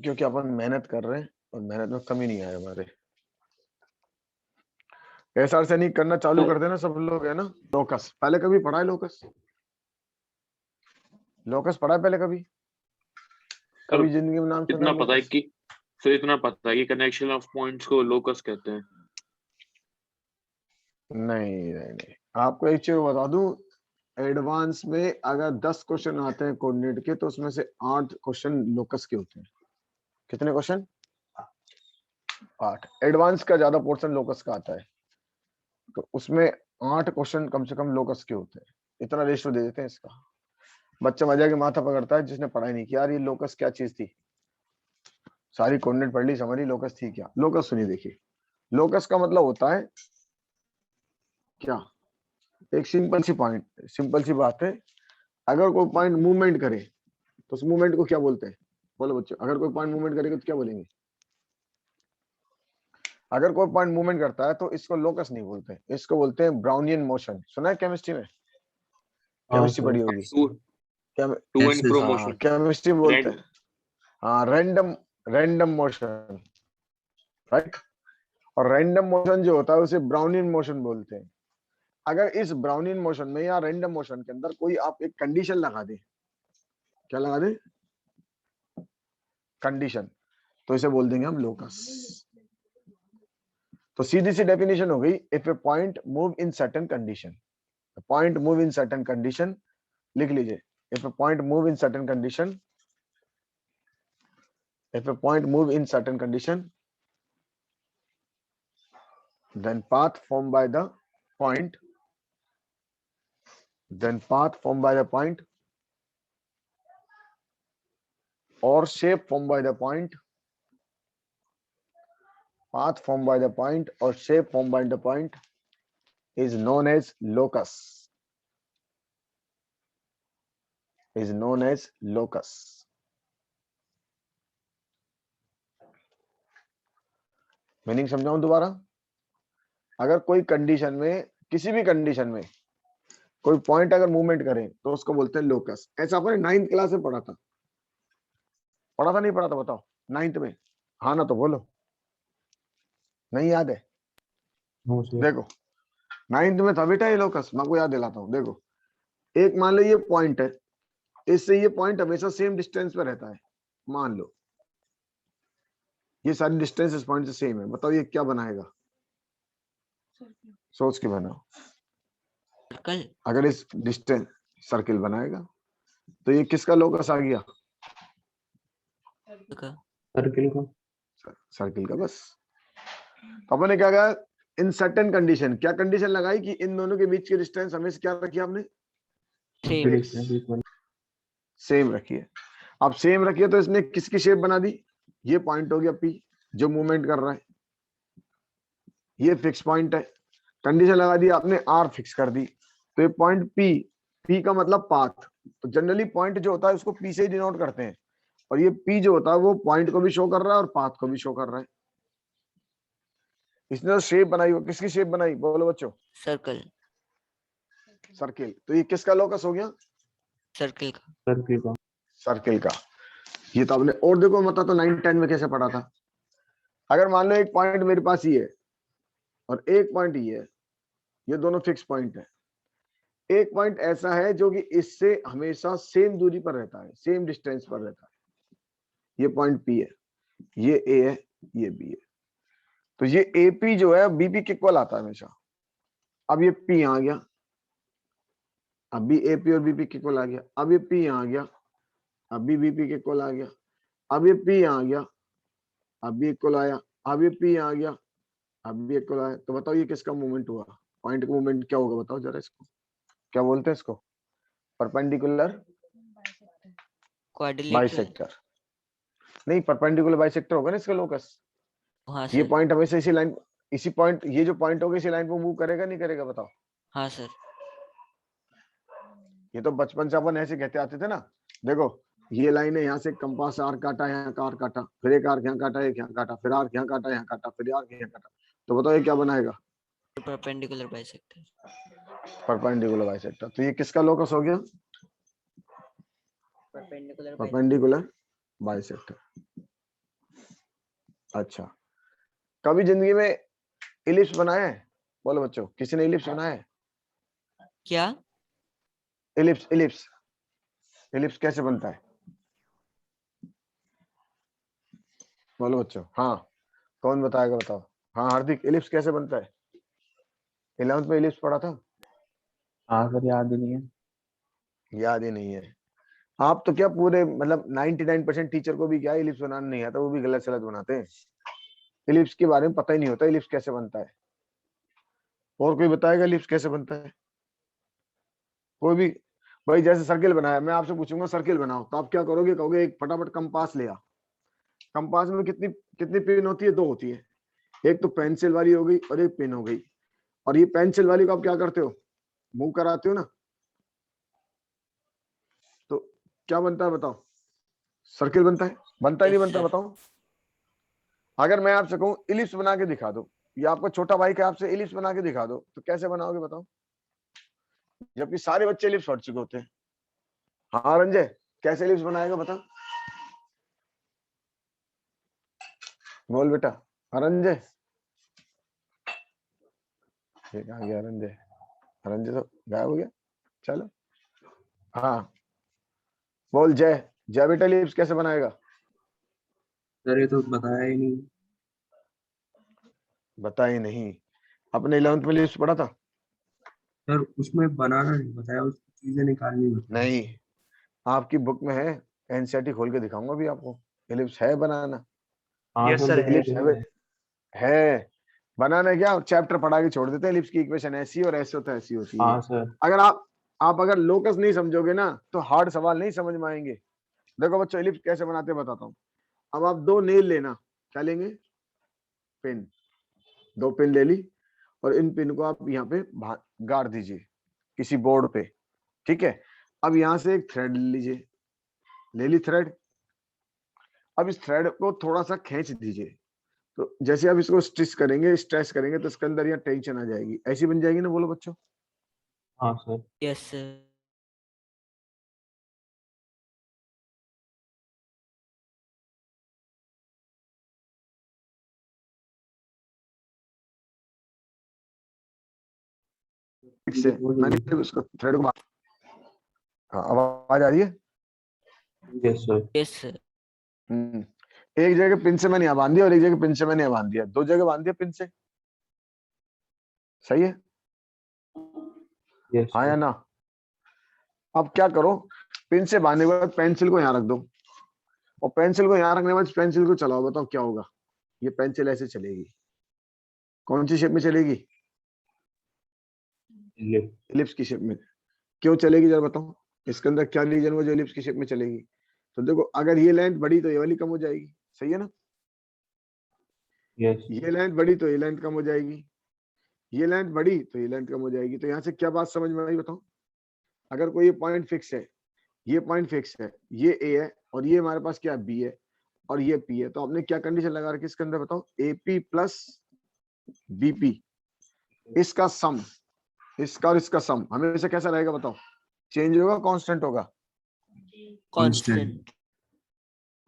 क्योंकि अपन मेहनत कर रहे हैं और मेहनत में कमी नहीं आए हमारे। ऐसा से नहीं करना चालू कर देना सब लोग, है ना। लोकस पहले कभी पढ़ा है? लोकस लोकस पढ़ा है पहले कभी? कभी जिंदगी में नाम सुना इतना है पता है लोकस? कि सर इतना पता है कि कनेक्शन ऑफ पॉइंट्स को लोकस कहते हैं। नहीं नहीं नहीं, आपको एक चीज बता दूं, एडवांस में अगर 10 क्वेश्चन आते हैं कोऑर्डिनेट के तो उसमें से 8 क्वेश्चन लोकस के होते हैं। कितने क्वेश्चन? 8। एडवांस का ज्यादा पोर्शन लोकस का आता है, तो उसमें 8 क्वेश्चन कम से कम लोकस के होते हैं। इतना रेशो दे देते हैं इसका। बच्चा मजा के माथा पकड़ता है जिसने पढ़ाई नहीं किया, यार ये लोकस क्या चीज थी। सारी कोऑर्डिनेट पढ़ ली, समझ ली लोकस थी क्या। लोकस सुनिए, देखिए लोकस का मतलब होता है क्या, एक सिंपल सी बात है। अगर कोई पॉइंट मूवमेंट करे तो उस मूवमेंट को क्या बोलते हैं? बोलो बच्चों, अगर कोई पॉइंट मूवमेंट करेगा तो क्या बोलेंगे? अगर कोई पॉइंट मूवमेंट करता है तो इसको लोकस नहीं बोलते, इसको बोलते हैं ब्राउनियन मोशन। सुना है केमिस्ट्री में? केमिस्ट्री पढ़ी होगी। टू एंड फ्रो हाँ, मोशन। केमिस्ट्री बोलते हैं। हाँ, रैंडम रैंडम मोशन, राइट। और रैंडम मोशन जो होता है उसे ब्राउनियन मोशन बोलते हैं। अगर इस ब्राउनियन मोशन में या रैंडम मोशन के अंदर कोई आप एक कंडीशन लगा दे, क्या लगा दे? कंडीशन, तो इसे बोल देंगे हम लोकस। तो सीधी सी डेफिनेशन हो गई, if A point move in certain condition. Point move in certain condition, लिख लीजिए। If A point move in certain condition, if A point move in certain condition, then path formed by the point, then path formed by the point or shape formed by the point, path formed by the point or shape formed by the point is known as locus, is known as locus. Meaning समझाऊं दोबारा? अगर कोई condition में, किसी भी condition में कोई point अगर मूवमेंट करे तो उसको बोलते हैं लोकस। ऐसा आपने 9th क्लास में पढ़ा था? पढ़ा था नहीं पढ़ा था बताओ? 9th में? हाँ ना तो बोलो, नहीं याद है? देखो 9th में था बेटा ये लोकस, मैं को याद दिलाता हूँ। देखो, एक मान लो ये पॉइंट है, इससे ये पॉइंट हमेशा सेम डिस्टेंस पे रहता है। मान लो ये सारी डिस्टेंस इस पॉइंट से सेम है, बताओ ये क्या बनाएगा? सोच के बनाओ। सर्कल। अगर इस डिस्टेंस सर्किल बनाएगा तो ये किसका लोकस आ गया? सर्किल का। सर्किल का। बस तो अपन ने क्या कहा, इन सर्टेन कंडीशन, क्या कंडीशन लगाई कि इन दोनों के बीच की डिस्टेंस हमेशा क्या रखी आपने? सेम रखी है। अब सेम रखी है तो इसने किसकी शेप बना दी? ये पॉइंट हो गया पी जो मूवमेंट कर रहा है, ये फिक्स पॉइंट है। कंडीशन लगा दी आपने, आर फिक्स कर दी, तो ये पॉइंट पी, पी का मतलब पाथ। तो जनरली पॉइंट जो होता है उसको पी से ही डिनोट करते हैं, और ये पी जो होता है वो पॉइंट को भी शो कर रहा है और पाथ को भी शो कर रहा है। इसने तो शेप बनाई, वो किसकी शेप बनाई बोलो बच्चों? सर्कल। सर्किल। तो ये किसका लोकस हो गया? सर्किल का। सर्किल का। सर्किल का। ये तो आपने, और देखो मतलब तो 9-10 में कैसे पढ़ा था। अगर मान लो एक पॉइंट मेरे पास ये है और एक पॉइंट ये है, ये दोनों फिक्स पॉइंट है। एक पॉइंट ऐसा है जो कि इससे हमेशा सेम दूरी पर रहता है, सेम डिस्टेंस पर रहता है। ये पॉइंट पी है, ये ए है, ये बी है। तो ये एपी जो है बीपी के इक्वल आता है हमेशा। अब ये पी यहां आ गया, अब भी एपी और बीपी के इक्वल आ गया। अब ये पी यहां आ गया, अब भी बीपी के इक्वल आ गया। अब ये पी यहां आ गया, अब भी इक्वल आया। अब ये पी यहां आ गया, अब भी इक्वल आया। तो बताओ ये किसका मूवमेंट हुआ? पॉइंट का मूवमेंट क्या होगा बताओ जरा इसको, क्या बोलते हैं इसको? Perpendicular bisector. नहीं, परपेंडिकुलर बाइसेक्टर होगा ना इसका लोकस। हाँ ये सर। पॉइंट हमेशा इसी लाइन, इसी पॉइंट, ये जो पॉइंट होगा इसी लाइन को मूव करेगा नहीं करेगा बताओ? हाँ सर। ये तो बचपन से अपन ऐसे कहते आते थे ना। देखो ये लाइन है, यहाँ से कंपास आर काटा, यहाँ का आर काटा, फिर एक आर्क यहाँ काटा, एक यहाँ काटा, फिर आर्क यहाँ काटा, यहाँ काटा, फिर आर्क यहाँ काटा। तो बताओ ये क्या बनाएगा? Perpendicular bisector. Perpendicular bisector. तो ये किसका लोकस हो गया? Perpendicular perpendicular bisector. अच्छा, कभी जिंदगी में इलिप्स बनाया है? बोलो बच्चों, किसी ने इलिप्स बनाया है? क्या? इलिप्स, इलिप्स, इलिप्स कैसे बनता है? बोलो बच्चों। हाँ, कौन बताएगा, बताओ। हाँ हार्दिक, इलिप्स कैसे बनता है? 11th में इलिप्स पढ़ा था? हाँ सर, याद ही नहीं है। याद ही नहीं है। आप तो क्या पूरे मतलब 99% टीचर को भी क्या इलिप्स बनाना नहीं आता, वो भी गलत सलत बनाते हैं। इलिप्स के बारे में पता ही नहीं होता इलिप्स कैसे बनता है। और कोई बताएगा इलिप्स कैसे बनता है? कोई भी? भाई जैसे सर्किल बनाया, मैं आपसे पूछूंगा सर्किल बनाओ, तो आप क्या करोगे? कहोगे एक फटाफट कंपास ले आ। कंपास में कितनी कितनी पिन होती है? 2 होती है। एक तो पेंसिल वाली हो गई और एक पिन हो गई। और ये पेंसिल वाली को आप क्या करते हो? मूव कराते हो ना। तो क्या बनता है बताओ? सर्किल बनता है। बनता ही नहीं यस बनता? सर। बताओ। अगर मैं आपसे कहूं इलिप्स बना के दिखा दो, या आपका छोटा भाई का आपसे इलिप्स बना के दिखा दो, तो कैसे बनाओगे बताओ? जबकि सारे बच्चे इलिप्स पढ़ चुके होते हैं। हाँ रंजय, कैसे इलिप्स बनाएगा बता? बोल बेटा। हाँ रंजय, ये कहाँ गया रंजय? रंजय तो गायब हो गया। चलो, हाँ बोल जय। जय बेटा, इलिप्स कैसे बनाएगा? सर ये तो बताया ही नहीं। बता ही नहीं। अपने 11th में इलिप्स पढ़ा था? सर उसमें बनाना नहीं बताया, उसकी चीजें निकालनी बताई। नहीं, आपकी बुक में है। एनसीईआरटी खोल के दिखाऊंगा भी आपको। इलिप्स है बनाना। हाँ यस सर, सर, बताया इलिप्स तो है, है। है। बनाना क्या, चैप्टर पढ़ा के छोड़ देते हैं। इलिप्स की इक्वेशन ऐसी और ऐसे होता है, ऐसी होती है। हाँ सर। अगर आप अगर लोकस नहीं समझोगे ना, तो हार्ड सवाल नहीं समझ में आएंगे। देखो बच्चों, इलिप्स कैसे बनाते हैं बताता हूँ। अब आप 2 नेल लेना। क्या लेंगे? पिन। 2 पिन ले ली, और इन पिन को आप यहाँ पे गाड़ दीजिए किसी बोर्ड पे। ठीक है। अब यहाँ से एक थ्रेड ले लीजिए। ले ली थ्रेड। अब इस थ्रेड को थोड़ा सा खींच दीजिए। तो जैसे आप इसको स्ट्रेस करेंगे, तो इसके अंदर यहाँ टेंशन आ जाएगी, ऐसी बन जाएगी ना। बोलो बच्चों। हाँ सर। Yes sir. ठीक से मैंने उसको थ्रेड को हाँ, आवाज आ रही है? Yes sir. Yes sir. एक जगह पिन से मैंने यहाँ बांध दिया, और एक जगह पिन से मैंने यहाँ बांध दिया। 2 जगह बांध दिया पिन से। सही है? यस हाँ या सर। ना? अब क्या करो, पिन से बांधने के बाद पेंसिल को यहाँ रख दो। और पेंसिल को यहाँ रखने के बाद पेंसिल को चलाओ, बताओ क्या होगा? ये पेंसिल ऐसे चलेगी। कौन सी शेप में चलेगी? इलिप्स की शेप में। क्यों चलेगी जरा बताओ? इसके अंदर क्या रीजन हो जो इलिप्स की शेप में चलेगी? तो देखो, अगर ये लेंथ बढ़ी तो ये वाली कम हो जाएगी। सही है ना? यस। ये लेंथ बढ़ी तो ये लेंथ कम हो जाएगी। ये लेंथ बढ़ी तो ये लेंथ कम हो जाएगी। तो यहाँ से क्या बात समझ में आई बताओ? अगर कोई पॉइंट फिक्स है, ये पॉइंट फिक्स है, ये ए है, और ये हमारे पास क्या बी है, और ये पी है, तो आपने क्या कंडीशन लगा रखी इसके अंदर बताओ? एपी प्लस बीपी, इसका सम, इसका और इसका सम हमेशा कैसा रहेगा बताओ? चेंज होगा, कांस्टेंट होगा? कांस्टेंट।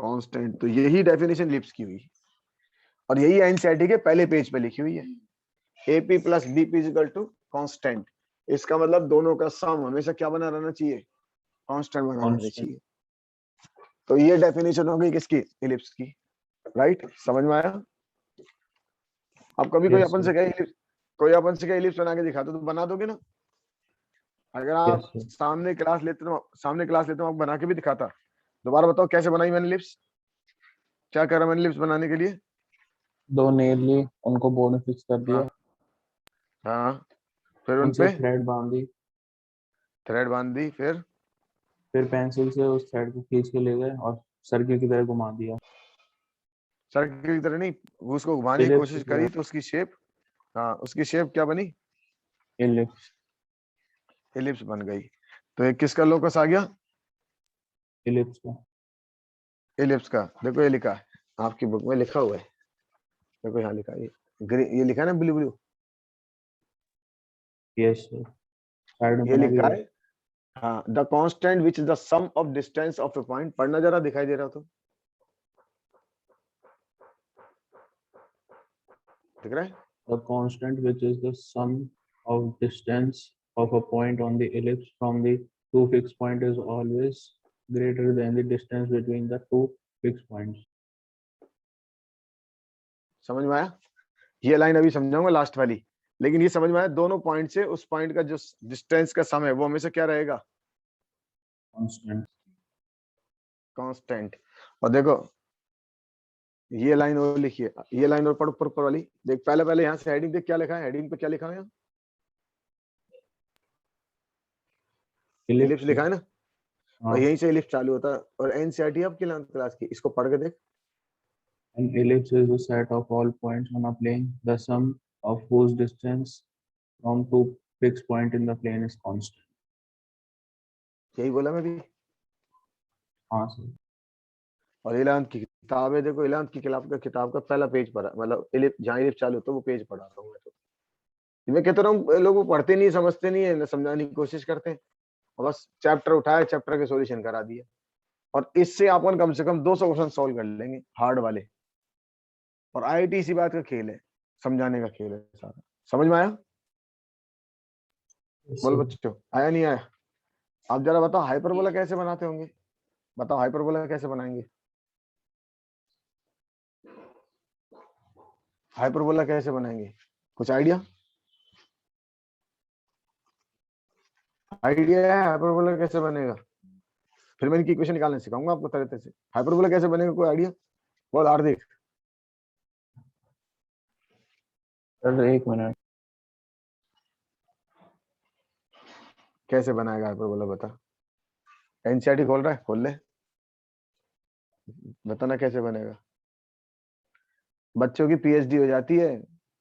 कांस्टेंट। तो यही डेफिनेशन लिप्स की हुई, और यही एनसीईआरटी के पहले पेज पे लिखी हुई है। AP plus BP is equal to constant. इसका मतलब दोनों का सम हमेशा क्या बना रहना चाहिए? कांस्टेंट बना रहना चाहिए। तो ये डेफिनेशन हो गई किसकी? इलिप्स की। राइट? समझ में आया? अब कभी कोई यस अपन सर। से कहे, कोई अपन से कहे इलिप्स बना के दिखा दो, तो बना दोगे ना? अगर यस आप सर। सामने क्लास लेते हो, आप बना के भी दिखाता। दोबारा बताओ कैसे बनाई मैंने लिप्स? क्या करा मैंने लिप्स बनाने के लिए? 2 नेल ली, उनको बोर्ड में फिक्स कर दिया। हाँ, हाँ। फिर उनसे उनपे थ्रेड बांधी। थ्रेड बांध दी। फिर पेंसिल से उस थ्रेड को खींच के ले गए और सर्किल की तरह घुमा दिया। सर्किल की तरह नहीं, उसको घुमाने की इलिप्स की कोशिश तरह। करी तो उसकी शेप, हाँ उसकी शेप क्या बनी? इलिप्स। इलिप्स बन गई। तो एक किसका लोकस आ गया? इलिप्स का। इलिप्स का। देखो ये लिखा है, आपकी बुक में लिखा हुआ है। देखो यहाँ लिखा है, ये लिखा है ना blue blue, yes sir, side में ये बना भी लिखा है। है। हाँ, the constant which is the sum of distance of a point. पढ़ना जरा, दिखाई दे रहा तो। दिख रहा है? The constant, which is the sum of distance of a point on the ellipse from the two fixed point, is always greater than the distance between the two fixed points. समझ में आया? ये लाइन अभी समझाऊंगा last वाली, लेकिन ये समझ में आया दोनों पॉइंट से उस पॉइंट का जो डिस्टेंस का सम है वो हमेशा क्या रहेगा? Constant. कांस्टेंट। और देखो ये लाइन और लिखिए, ये लाइन और पढ़ो ऊपर वाली। देख पहले यहाँ से हेडिंग देख क्या लिखा है, हेडिंग पे क्या लिखा है? यहाँ इलिप्स लिखा है ना, और यहीं से इलिप्स चालू होता है। और एनसीईआरटी अब की 11th क्लास की, इसको पढ़ के देख। An ellipse is the set of all points on a plane, the sum of whose distance from two fixed point in the plane is constant. यही बोला मैं भी। हाँ सर। और 11th की किताब है, देखो 11th की किताब का पहला पेज पढ़ा, मतलब इलिप्स जहाँ इलिप्स चालू होता है वो पेज पढ़ा रहा हूँ मैं। तो मैं कहता हूँ लोग पढ़ते नहीं, समझते नहीं है, समझाने की कोशिश करते हैं, और बस चैप्टर उठाया, चैप्टर के सॉल्यूशन करा दिया। और इससे अपन कम से कम 200 क्वेश्चन सॉल्व कर लेंगे हार्ड वाले। और आईआईटी इसी बात का खेल है, समझाने का खेल है सारा। समझ में आया? बोल बच्चों, आया नहीं आया? आप जरा बताओ हाइपरबोला कैसे बनाते होंगे, बताओ हाइपरबोला कैसे बनाएंगे? हाइपरबोला कैसे बनाएंगे, कुछ आइडिया? आइडिया है हाइपरबोला कैसे बनेगा? फिर मैं इनकी इक्वेशन निकालने सिखाऊंगा आपको तरह तरह से। हाइपरबोला कैसे बनेगा, कोई आइडिया? बोल हार्दिक। सर एक मिनट। कैसे बनाएगा हाइपरबोला, बता। एनसीईआरटी खोल रहा है, खोल ले, बताना कैसे बनेगा। बच्चों की पीएचडी हो जाती है,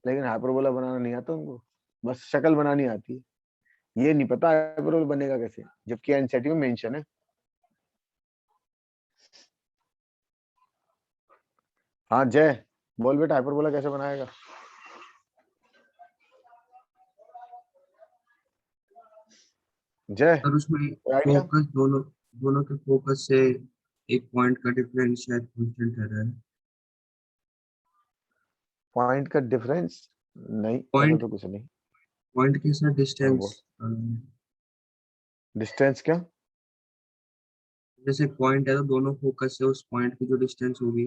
लेकिन हाइपरबोला बनाना नहीं आता उनको, बस शक्ल बनानी आती है। ये नहीं पता हाइपरबोला बनेगा कैसे, जबकि एनसीईआरटी में मेंशन है। हाँ जय, बोल बेटा हाइपरबोला कैसे बनाएगा? जय, और उसमें आइडिया? फोकस दोनों के फोकस से एक पॉइंट का डिफरेंस शायद कांस्टेंट रह रहा है। पॉइंट का डिफरेंस नहीं, ऐसा पॉइंट तो कुछ नहीं। पॉइंट के साथ डिस्टेंस, डिस्टेंस क्या? जैसे पॉइंट है तो दोनों फोकस से उस पॉइंट की जो डिस्टेंस होगी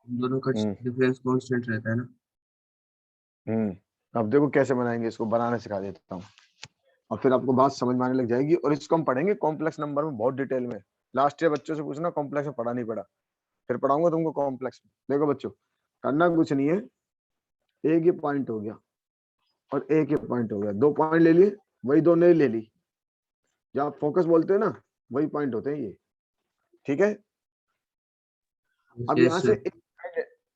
दोनों का डिफरेंस कांस्टेंट रहता है ना। अब देखो कैसे बनाएंगे, इसको बनाना सिखा देता हूँ, और फिर आपको बात समझ में आने लग जाएगी। और इसको हम पढ़ेंगे कॉम्प्लेक्स नंबर में बहुत डिटेल में। लास्ट ईयर बच्चों से पूछना कॉम्प्लेक्स में पढ़ा नहीं पड़ा, फिर पढ़ाऊंगा तुमको कॉम्प्लेक्स में। देखो बच्चों, करना कुछ नहीं है, एक ये पॉइंट हो गया और एक ये पॉइंट हो गया, 2 पॉइंट ले लिए, वही दोनों ही ले ली। जब आप फोकस बोलते हैं ना, वही पॉइंट होते हैं ये, ठीक है। अब यहाँ से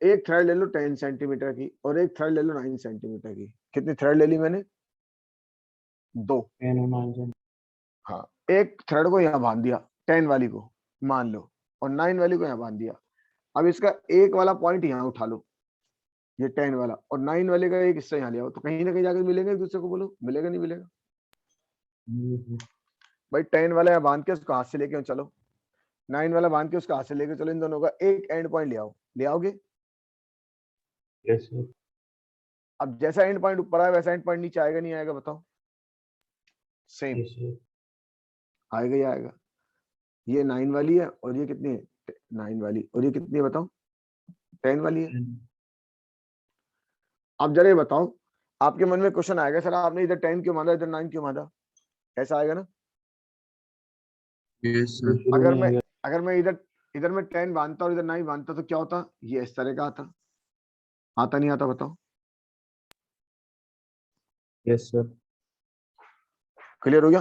एक थ्रेड ले लो 10 सेंटीमीटर की, और एक थ्रेड ले लो 9 सेंटीमीटर की। कितनी थ्रेड ले ली मैंने? 2। हाँ, एक थ्रेड को यहाँ बांध दिया 10 वाली को मान लो, और 9 वाली को यहाँ बांध दिया। अब इसका एक वाला पॉइंट यहाँ उठा लो, ये 10 वाला, और 9 वाले का एक हिस्सा यहाँ ले आओ, तो कहीं ना कहीं जाकर मिलेंगे एक दूसरे को। बोलो मिलेगा नहीं मिलेगा? भाई 10 वाला यहाँ बांध के उसको हाथ से लेके चलो, 9 वाला बांध के उसका हाथ से लेके चलो, इन दोनों का एक एंड पॉइंट ले आओ। ले आओगे? Yes sir. अब जैसा एंड पॉइंट ऊपर आया वैसा एंड पॉइंट नीचे आएगा नहीं आएगा, बताओ? सेम आएगा ही आएगा। ये 9 वाली है, और ये कितनी है? 9 वाली, और ये कितनी है बताओ? 10 वाली है। अब जरा ये बताओ, आपके मन में क्वेश्चन आएगा, सर आपने इधर 10 क्यों माना, इधर 9 क्यों माना? ऐसा आएगा ना? Yes sir. अगर मैं इधर मैं 10 बांधता और इधर 9 बांधता तो क्या होता? ये इस तरह का आता नहीं आता, बताओ? Yes sir. क्लियर हो गया?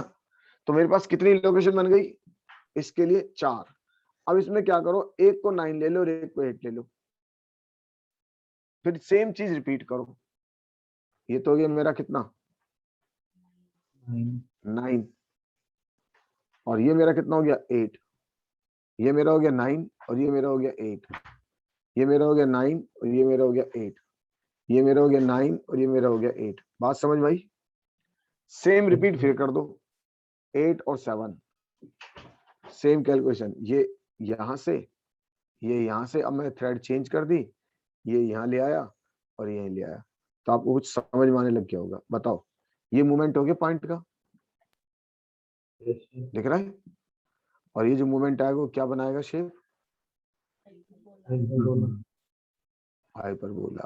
तो मेरे पास कितनी लोकेशन बन गई इसके लिए? 4। अब इसमें क्या करो, एक को 9 ले लो और एक को 8 ले लो, फिर सेम चीज रिपीट करो। ये तो हो गया मेरा कितना? 9। और ये मेरा कितना हो गया? 8। ये मेरा हो गया 9, और ये मेरा हो गया 8। ये मेरा हो गया 9, और ये मेरा हो गया 8। ये मेरा हो गया 9, और ये मेरा हो गया 8। बात समझ में आई? सेम रिपीट फिर कर दो, 8 और 7 सेम कैलकुलेशन। ये यहां से, ये यहां से, अब मैं थ्रेड चेंज कर दी, ये यहाँ ले आया, और यहीं ले आया, तो आपको कुछ समझ में आने लग गया होगा। बताओ, ये मूवमेंट हो गया पॉइंट का, Yes, sir. दिख रहा है? और ये जो मूवमेंट आएगा वो क्या बनाएगा शेप? Hyperbola. हाइपरबोला।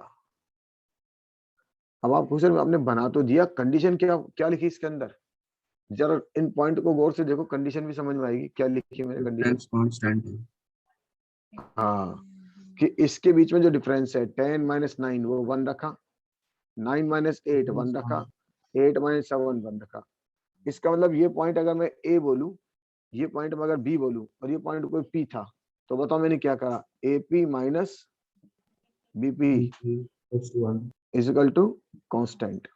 अब आपको सर आपने बना तो दिया, कंडीशन क्या क्या लिखी इसके अंदर? जरा इन पॉइंट को गौर से देखो, कंडीशन भी समझ में आएगी क्या लिखी है मैंने कंडीशन। डिफरेंस कांस्टेंट है। हाँ, कि इसके बीच में जो डिफरेंस है 10 - 9 वो 1 रखा, 9 - 8 1 रखा, 8 - 7 1 रखा। इसका मतलब ये पॉइंट अगर मैं ए बोलूं, ये पॉइंट में अगर बी बोलूं और ये पॉइंट कोई पी था, तो बताओ मैंने क्या करा? AP minus BP Plus 1. Is equal to constant.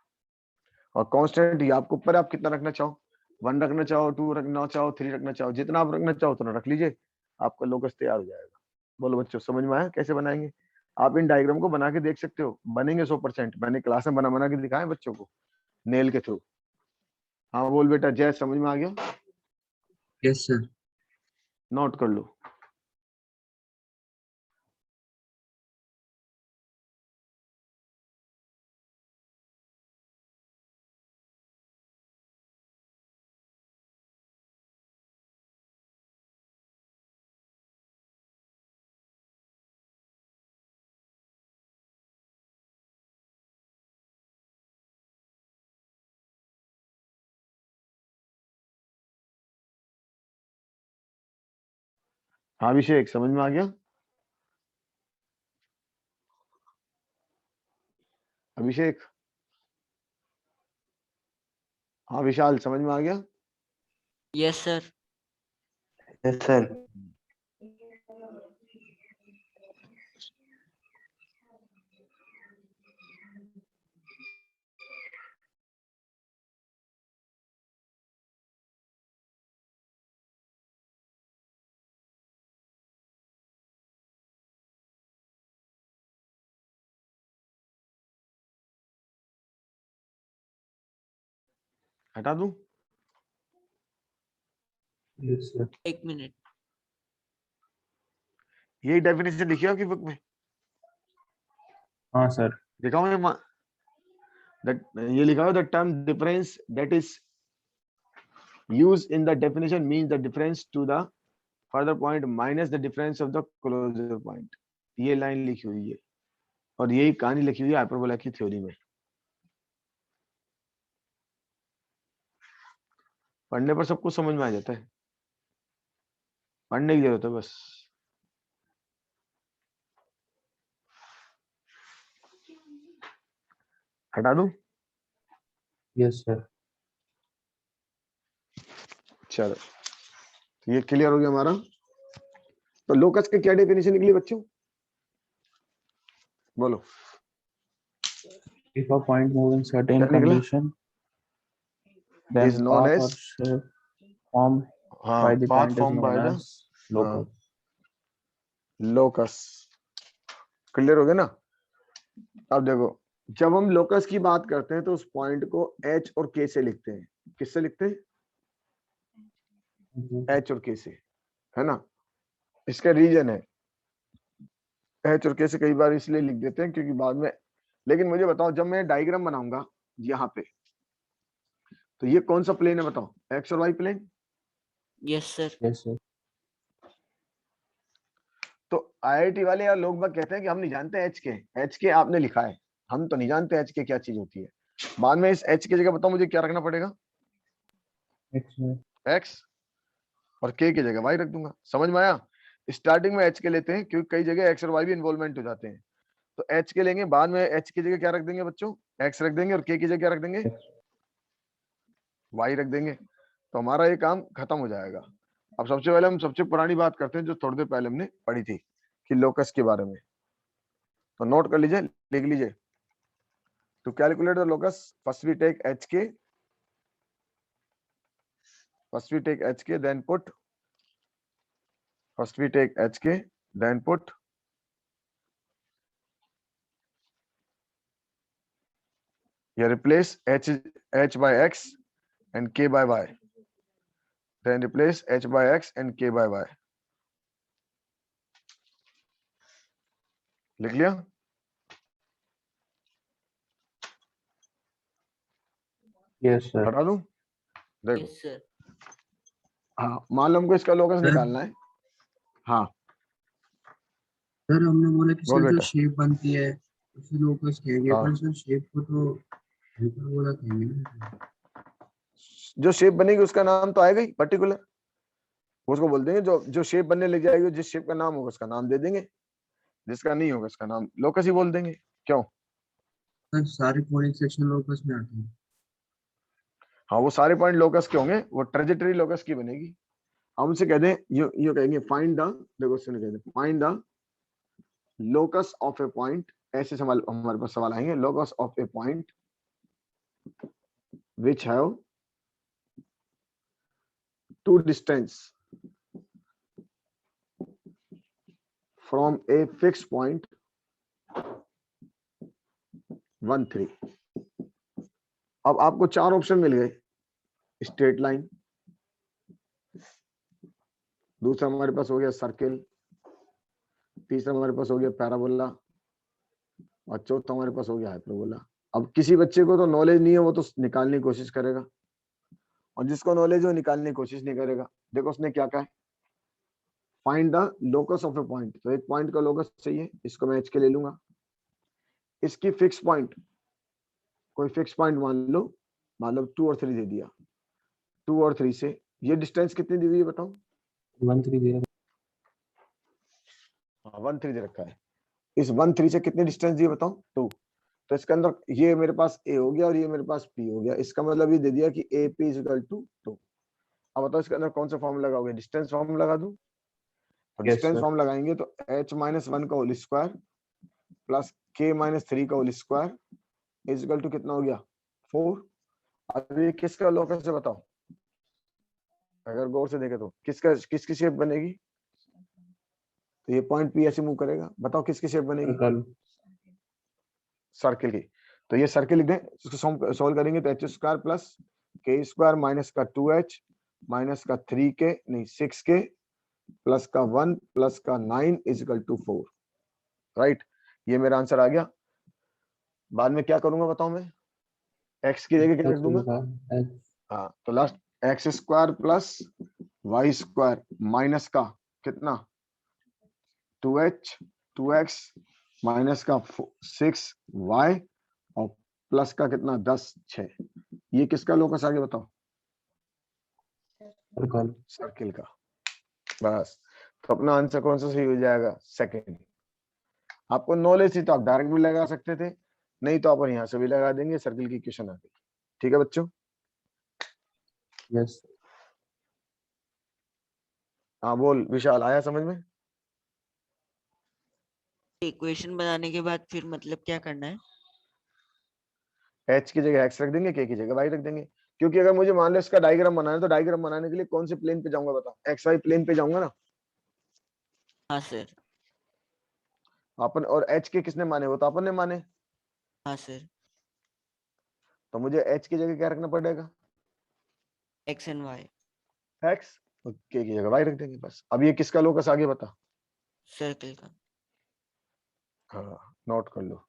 और कांस्टेंट ये आपको ऊपर आप कितना रखना चाहो, 1 रखना चाहो, 2 रखना चाहो, 3 रखना चाहो, जितना आप रखना चाहो उतना रख लीजिए, आपका लोकस तैयार हो जाएगा। बोलो बच्चों, समझ में आया कैसे बनाएंगे? आप इन डायग्राम को बना के देख सकते हो, बनेंगे 100%। मैंने क्लास में बना के दिखाए बच्चों को नेल के थ्रू। हाँ बोल बेटा, जय समझ में आ गया? Yes sir. नोट कर लो। हाँ अभिषेक समझ में आ गया? अभिषेक, हाँ विशाल समझ में आ गया? Yes sir. Yes sir. हटा दूं? Yes, sir. एक मिनट। यही डेफिनेशन लिखी है आपकी बुक में, हाँ सर. दिखाओ ये ये लिखा है the term difference that is used in the definition means the difference to the further point minus the difference of the closer point। ये लाइन लिखी हुई है और यही कहानी लिखी हुई है हाइपरबोला की थ्योरी में। पढ़ने पर सब कुछ समझ में आ जाता है, पढ़ने की जरूरत है बस। हटा दूं? Yes, sir. चलो, तो ये क्लियर हो गया हमारा। तो लोकस के क्या डेफिनेशन निकली बच्चों, बोलो? If a point move in certain क्या निकला? condition, then Is known path or as shape formed हाँ by the path point is form by known the as locus. Locus. Clear हो गया ना? अब देखो, जब हम लोकस की बात करते हैं तो उस पॉइंट को एच और के से लिखते हैं। किससे लिखते हैं? एच और के से, है ना? इसका रीजन है, एच और के से कई बार इसलिए लिख देते हैं क्योंकि बाद में। लेकिन मुझे बताओ, जब मैं डायग्राम बनाऊंगा यहाँ पे, तो ये कौन सा प्लेन है बताओ? एक्स और Y plane. Yes sir. Yes, sir. तो आईआईटी वाले या लोग बाग कहते हैं कि हम नहीं जानते एच के आपने लिखा है, हम तो नहीं जानते एच के क्या चीज होती है। बाद में इस एच की जगह बताओ मुझे क्या रखना पड़ेगा? X में. एक्स, और के की जगह वाई रख दूंगा। समझ में आया? स्टार्टिंग में एच के लेते हैं क्योंकि कई जगह एक्स और वाई भी इन्वॉल्वमेंट हो जाते हैं, तो एच के लेंगे, बाद में एच की जगह क्या रख देंगे बच्चों? एक्स रख देंगे, और के की जगह क्या रख देंगे? वाई रख देंगे, तो हमारा ये काम खत्म हो जाएगा। अब सबसे पहले हम सबसे पुरानी बात करते हैं जो थोड़ी देर पहले हमने पढ़ी थी कि लोकस के बारे में। तो नोट कर लीजिए, लिख लीजिए। To calculate the locus, first we take H K, then put, first we take hk, then put here, replace h by x and k by y, then replace h by x and k by y। लिख लिया? Yes, sir. हटा दूं? देखो, Yes, sir. हाँ, मान लो हमको इसका locus sir? निकालना है। हाँ, सर हमने बोला कि बोल सर जो बेटा। शेप बनती है उसे लोकस कहेंगे, हाँ। पर सर शेप को तो हाइपरबोला कहेंगे ना। जो शेप बनेगी उसका नाम तो आएगा ही पर्टिकुलर, उसको बोल देंगे। जो शेप बनने लग जाएगी, जिस शेप का नाम होगा उसका नाम दे देंगे, जिसका नहीं होगा उसका नाम लोकस ही बोल देंगे। क्यों? सर सारे कोनिक सेक्शन लोकस में आते हैं। हाँ, वो सारे पॉइंट लोकस के होंगे, वो ट्रेजेक्टरी लोकस की बनेगी। हम उनसे कह दें, यू कहेंगे फाइंड द, देखो उससे नहीं कहते, find the locus of a point. ऐसे सवाल हमारे पास सवाल आएंगे, locus of a point which have two distance from a fix point 1 3। अब आपको 4 ऑप्शन मिल गए। स्ट्रेट लाइन, दूसरा हमारे पास हो गया सर्किल, तीसरा हमारे पास हो गया पैराबोला, और चौथा हमारे पास हो गया हाइपरबोला। अब किसी बच्चे को तो नॉलेज नहीं है, वो तो निकालने की कोशिश करेगा, और जिसको नॉलेज है वो निकालने की कोशिश नहीं करेगा। देखो उसने क्या कहा है, find the locus of a point. तो एक पॉइंट का लोकस चाहिए, इसको मैं एच के ले लूंगा। इसकी फिक्स पॉइंट, कोई फिक्स पॉइंट मान लो, मतलब 2 और 3 दे दिया। 2 और 3 से ये डिस्टेंस कितनी दी हुई है बताओ? 130। हाँ, 1 3 दे रखा है। इस 1 3 से कितनी डिस्टेंस दी है बताओ? 2। तो इसके अंदर ये मेरे पास ए हो गया और ये मेरे पास पी हो गया। इसका मतलब ये दे दिया कि A P is equal to 2। अब बताओ इसके अंदर कौन सा फॉर्म लगाओगे? डिस्टेंस फॉर्म लगा दूं? तो Yes, डिस्टेंस sir. फॉर्म लगाएंगे तो h माइनस 1 का whole square plus k minus 3 का whole square is equal to कितना हो गया? 4। अब ये किसका लोकस है बताओ? अगर गौर से देखे तो किसकी शेप बनेगी? तो ये पॉइंट पी ऐसे मूव करेगा। बताओ किसकी शेप बनेगी? Circle. सर्किल की। तो ये सर्किल लिख दें, इसको सॉल्व करेंगे तो एच स्क्वायर प्लस के स्क्वायर माइनस का 2h माइनस का 3k नहीं 6k प्लस का 1 प्लस का 9 इज इक्वल टू 4। राइट, ये मेरा आंसर आ गया। बाद में क्या करूंगा बताओ? मैं x की जगह क्या रख दूंगा? हाँ, तो last X square plus Y square minus का कितना? 2h 2x माइनस का 6y और प्लस का कितना? 10 6। ये किसका लोकस आगे बताओ? Circle. सर्किल का। बस, तो अपना आंसर कौन सा सही हो जाएगा? सेकंड। आपको नॉलेज थी तो आप डायरेक्ट भी लगा सकते थे, नहीं तो अपन यहाँ से भी लगा देंगे। सर्किल की क्वेश्चन आ गई। ठीक है बच्चों? Yes. हाँ बोल विशाल, आया समझ में? इक्वेशन बनाने के बाद फिर मतलब क्या करना है? h की जगह x रख देंगे, k की जगह y रख देंगे। क्योंकि अगर मुझे मान लो इसका डायग्राम बनाना है तो डायग्राम बनाने के लिए कौन से प्लेन पे जाऊंगा बताओ? एक्स वाई प्लेन पे जाऊंगा ना हाँ सर। अपन। और h के किसने माने? वो तो अपन ने माने। हाँ सर। तो मुझे h की जगह क्या रखना पड़ेगा? X and Y. x, और k की जगह y रख देंगे बस। अब ये किसका लोकस आगे बता? सर्किल का। हाँ, नोट कर लो।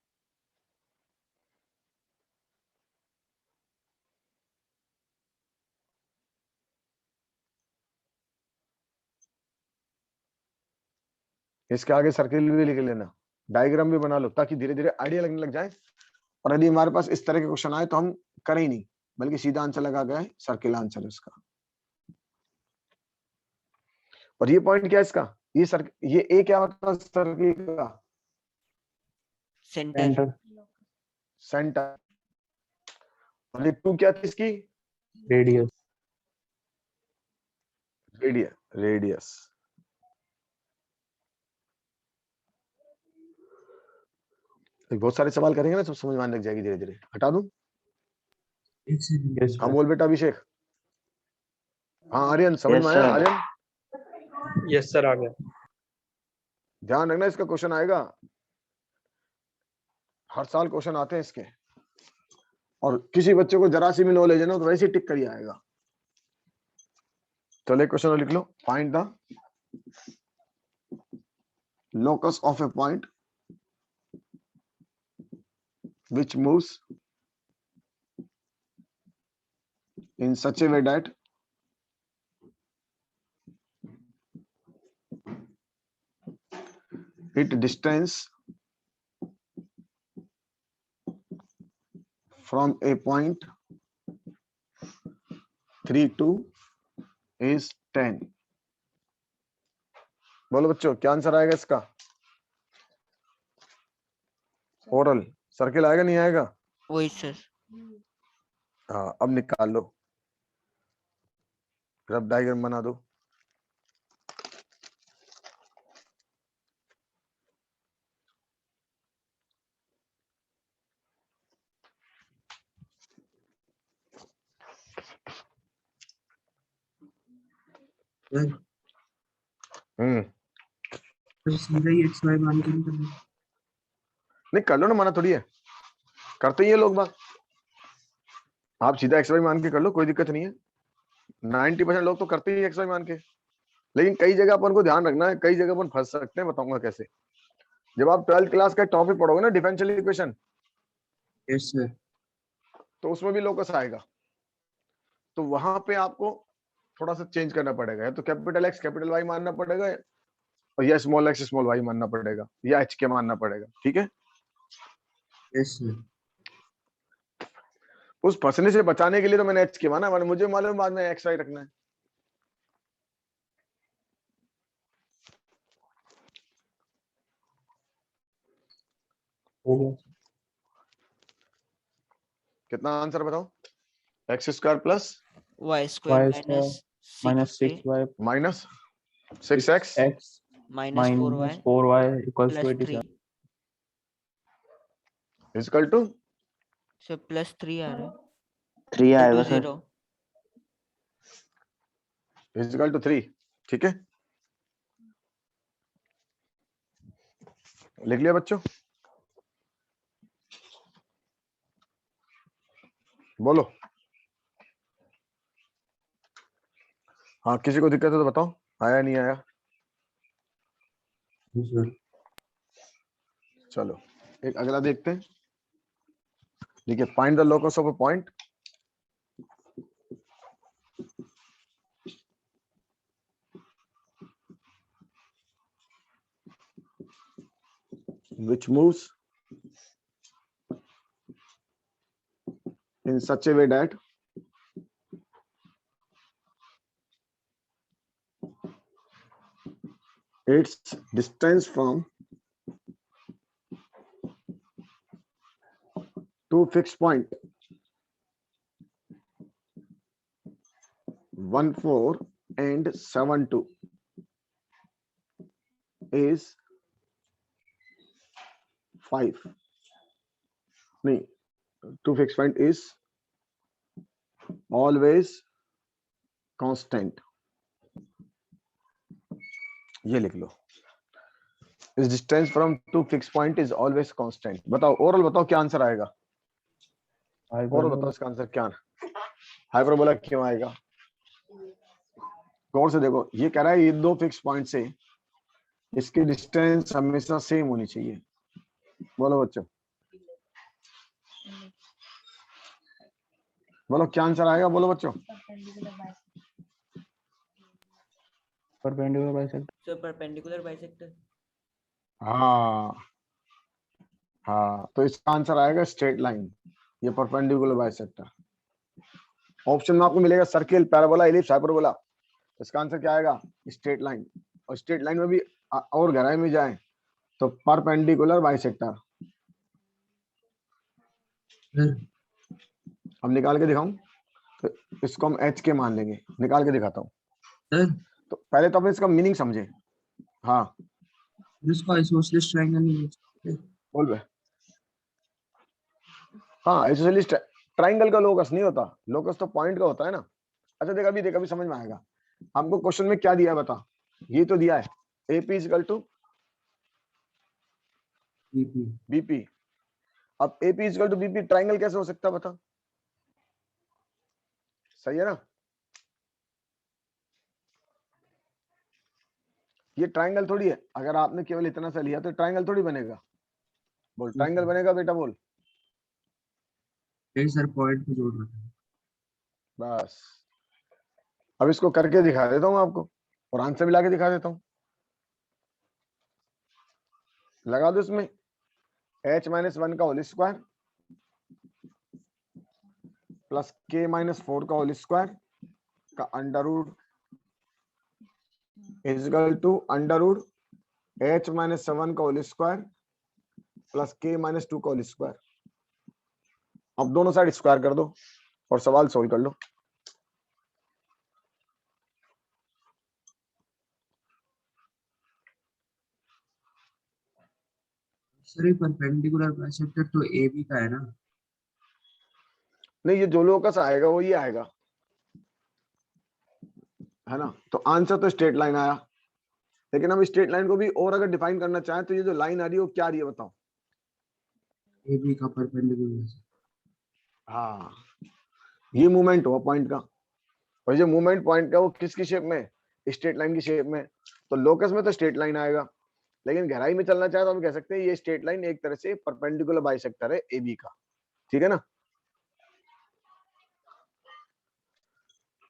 इसके आगे सर्किल भी लिख लेना, डायग्राम भी बना लो, ताकि धीरे धीरे आइडिया लगने लग जाए। और यदि हमारे पास इस तरह के क्वेश्चन आए तो हम करें ही नहीं, बल्कि सीधा आंसर लगा गए, सर्किल आंसर है इसका। और ये पॉइंट क्या है इसका? ये ए क्या होता है सर्किल का? सेंटर। Center. सेंटर। और ये 2 क्या थी इसकी? Radius. रेडियस। बहुत सारे सवाल करेंगे ना, सब समझ में आने लग जाएगी धीरे धीरे। हटा दूं? एक सेकंड। Yes, हाँ sir. बोल बेटा अभिषेक। हाँ आर्यन, समझ में आया? आर्यन यस सर, आ गया। ध्यान रखना, इसका क्वेश्चन आएगा। हर साल क्वेश्चन आते हैं इसके, और किसी बच्चे को जरा सी भी नॉलेज है ना तो वैसे ही टिक कर ही आएगा। चलो क्वेश्चन लिख लो। Find the locus of a point which moves in such a way that its distance from a point 3 to is 10. बोलो बच्चों क्या आंसर आएगा इसका? ओरल सर्किल आएगा नहीं आएगा? वही सर। हाँ अब निकाल लो, ग्राफ डायग्राम बना दो। सर तो सीधा ही एक्स वाई मान के नहीं करना। नहीं कर लो ना, मना थोड़ी है, करते ही है लोग बात। आप सीधा एक्स वाई मान के कर लो, कोई दिक्कत नहीं है। 90% लोग तो करते ही एक्स वाई मान के, लेकिन कई जगह अपन को ध्यान रखना है, कई जगह अपन फंस सकते हैं, बताऊंगा कैसे। जब आप 12th क्लास का टॉपिक पढ़ोगे ना डिफरेंशियल इक्वेशन, यस सर। तो उसमें भी लोकस आएगा, तो वहां पे आपको थोड़ा सा चेंज करना पड़ेगा, या तो कैपिटल एक्स कैपिटल वाई मानना पड़ेगा, और या स्मॉल एक्स स्मॉल वाई मानना पड़ेगा, या एच के मानना पड़ेगा, ठीक है। Yes sir. उस फंसने से बचाने के लिए तो मैंने एच के माना, वरना मुझे मालूम बाद में एक्स वाई रखना है। हो गया कितना आंसर बताओ? X square plus Y square y square minus minus 6 6y minus 6x x minus 4y minus 4y equals to plus 3 87. Is equal to sir plus 3 आ रहा है 3 आएगा सर। 0 इजकल टू 3, ठीक है। लिख लिया बच्चों? बोलो। हाँ किसी को दिक्कत है तो बताओ, आया नहीं आया? सर चलो एक अगला देखते हैं। देखिए, find the locus of a point which moves in such a way that its distance from two fixed point 1 4 and 7 2 is 5. नहीं, two fixed point is always constant. ये लिख लो, इस distance from two fix point is always constant. बताओ oral, बताओ क्या answer आएगा? और बताओ इसका आंसर क्या है? हाइपरबोला क्यों आएगा? गौर से देखो, ये कह रहा है ये दो फिक्स पॉइंट से इसकी डिस्टेंस हमेशा सेम होनी चाहिए। बोलो बच्चों, बोलो क्या आंसर आएगा? बोलो बच्चों। Perpendicular bisector. Sir perpendicular bisector. हाँ हाँ, तो इसका आंसर आएगा स्ट्रेट लाइन, ये परपेंडिकुलर बाइसेक्टर। ऑप्शन में आपको मिलेगा सर्किल, पैराबोला, एलिप्स, हाइपरबोला। इसका आंसर क्या आएगा? Straight line. और स्ट्रेट लाइन में भी और गहराई में जाए तो परपेंडिकुलर बाइसेक्टर। अब निकाल के दिखाऊं तो इसको हम एच के मान लेंगे, निकाल के दिखाता हूँ। तो पहले तो अपन इसका मीनिंग समझे। हाँ इसको आइसोसेलेस ट्रायंगल नहीं है। बोल बे। हाँ आइसोसेलेस ट्रायंगल का लोकस नहीं होता, लोकस तो पॉइंट का होता है ना। अच्छा देख, अभी समझ में आएगा। हमको क्वेश्चन में क्या दिया है बता? ये तो दिया है AP इक्वल टू BP। अब AP equal to BP triangle कैसे हो सकता है बता? सही है ना? ये ट्रायंगल थोड़ी है, अगर आपने केवल इतना सा लिया तो ट्रायंगल थोड़ी बनेगा। बोल ट्रायंगल बनेगा बेटा, बोल। सर पॉइंट को जोड़ रहा है। बस अब इसको करके दिखा देता हूँ आपको और आंसर भी लाके दिखा देता हूँ। लगा दो इसमें h-1 का होल स्क्वायर प्लस k-4 का होल स्क्वायर का under root is equal to under root h-7 का होल स्क्वायर प्लस k-2 का होल स्क्वायर। अब दोनों साइड स्क्वायर कर दो और सवाल सोल्व कर लो। सर ये परपेंडिकुलर बाइसेक्टर तो ए बी का है ना? नहीं, ये जो लोकस आएगा वो ये आएगा, है ना। तो आंसर तो स्ट्रेट लाइन आया, लेकिन हम स्ट्रेट लाइन को भी और अगर डिफाइन करना चाहें तो ये जो लाइन आ रही है वो क्या आ रही है बताओ। ए बी का परपेंडिकुलर। हाँ, ये मूवमेंट हुआ पॉइंट का, और जो मूवमेंट पॉइंट का वो किसकी शेप में, स्ट्रेट लाइन की शेप में। तो लोकस में तो स्ट्रेट लाइन आएगा, लेकिन गहराई में चलना चाहे तो हम कह सकते हैं ये स्ट्रेट लाइन एक तरह से परपेंडिकुलर बाइसेक्टर है ए बी का। ठीक है ना।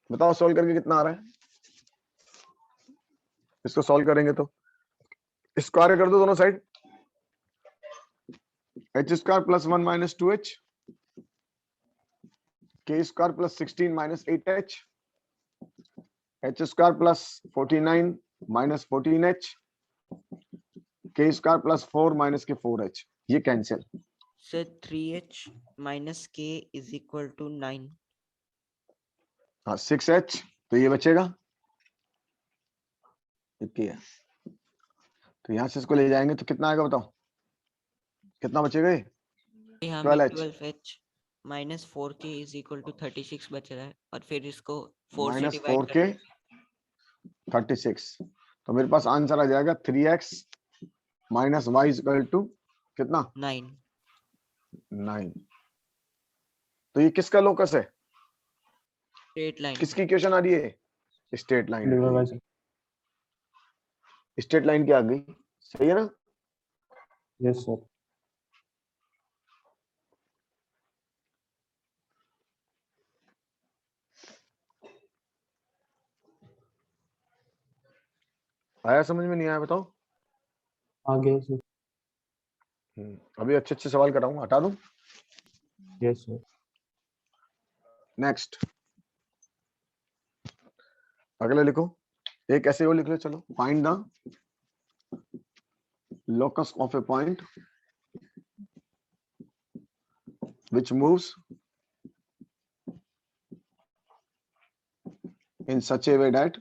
बताओ सोल्व करके कितना आ रहा है। इसको सॉल्व करेंगे तो स्क्वायर कर दो दोनों side, H square plus 1 minus 2h के square plus 16 minus 8h H square plus 49 minus 14h के स्क्वायर प्लस 4 माइनस के 4h। ये cancel. Sir 3h minus k is equal to 9. हाँ 6h, तो ये बचेगा इतनी है, तो यहां से इसको ले जाएंगे तो कितना आएगा बताओ, कितना बचेगा ये यहाँ 12h 12h minus 4k is equal to 36 बच रहा है, और फिर इसको 4 से माइनस डिवाइड 4k 36। तो मेरे पास आंसर आ जाएगा 3x minus Y equal to कितना 9. 9। तो ये किसका लोकस है, स्ट्रेट लाइन. किसकी इक्वेशन आ रही है, straight line. Perpendicular bisector. Straight line की आ गई, सही है ना। Yes, sir. आया समझ में, नहीं आया बताओ। आ गया sir. अभी अच्छे अच्छे सवाल कराऊंगा, हटा दूं। Yes, sir. नेक्स्ट अगले लिखो, एक ऐसे वो लिख लो। चलो, find the locus of a point which moves in such a way that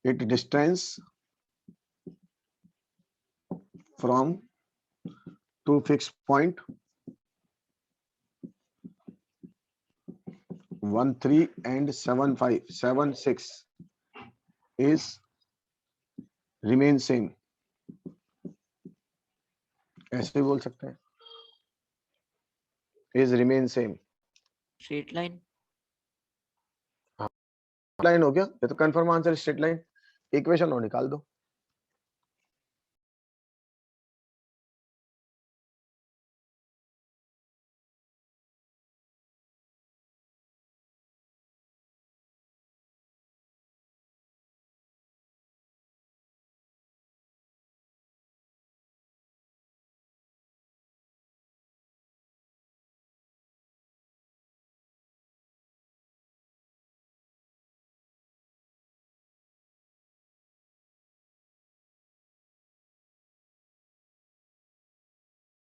it distance from two fixed point 1 3 and 7 5 7 6 is remain same। ऐसे भी बोल सकते हैं, is remain same। Straight line. Line हो गया, ये तो confirm answer straight line. Equation और निकाल दो।